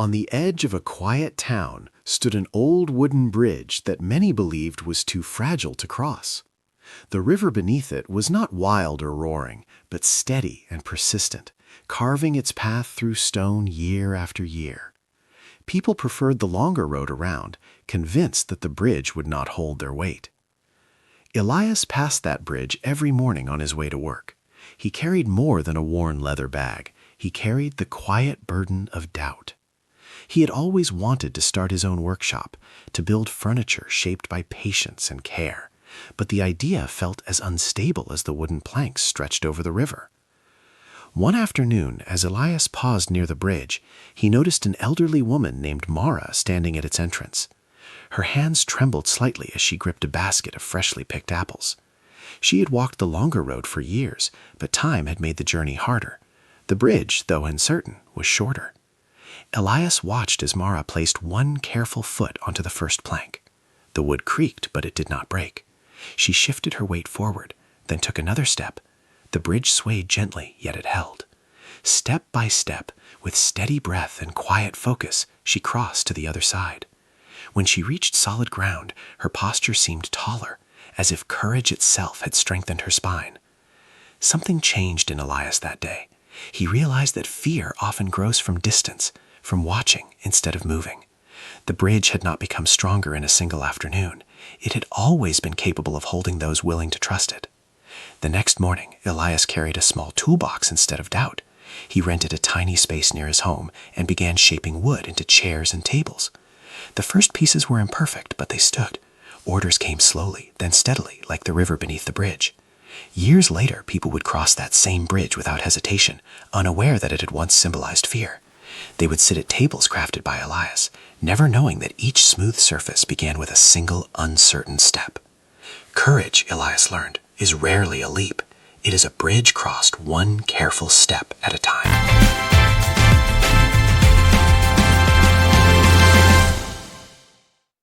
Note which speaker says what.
Speaker 1: On the edge of a quiet town stood an old wooden bridge that many believed was too fragile to cross. The river beneath it was not wild or roaring, but steady and persistent, carving its path through stone year after year. People preferred the longer road around, convinced that the bridge would not hold their weight. Elias passed that bridge every morning on his way to work. He carried more than a worn leather bag. He carried the quiet burden of doubt. He had always wanted to start his own workshop, to build furniture shaped by patience and care, but the idea felt as unstable as the wooden planks stretched over the river. One afternoon, as Elias paused near the bridge, he noticed an elderly woman named Mara standing at its entrance. Her hands trembled slightly as she gripped a basket of freshly picked apples. She had walked the longer road for years, but time had made the journey harder. The bridge, though uncertain, was shorter. Elias watched as Mara placed one careful foot onto the first plank. The wood creaked, but it did not break. She shifted her weight forward, then took another step. The bridge swayed gently, yet it held. Step by step, with steady breath and quiet focus, she crossed to the other side. When she reached solid ground, her posture seemed taller, as if courage itself had strengthened her spine. Something changed in Elias that day. He realized that fear often grows from distance, from watching instead of moving. The bridge had not become stronger in a single afternoon. It had always been capable of holding those willing to trust it. The next morning, Elias carried a small toolbox instead of doubt. He rented a tiny space near his home and began shaping wood into chairs and tables. The first pieces were imperfect, but they stood. Orders came slowly, then steadily, like the river beneath the bridge. Years later, people would cross that same bridge without hesitation, unaware that it had once symbolized fear. They would sit at tables crafted by Elias, never knowing that each smooth surface began with a single uncertain step. Courage, Elias learned, is rarely a leap. It is a bridge crossed one careful step at a time.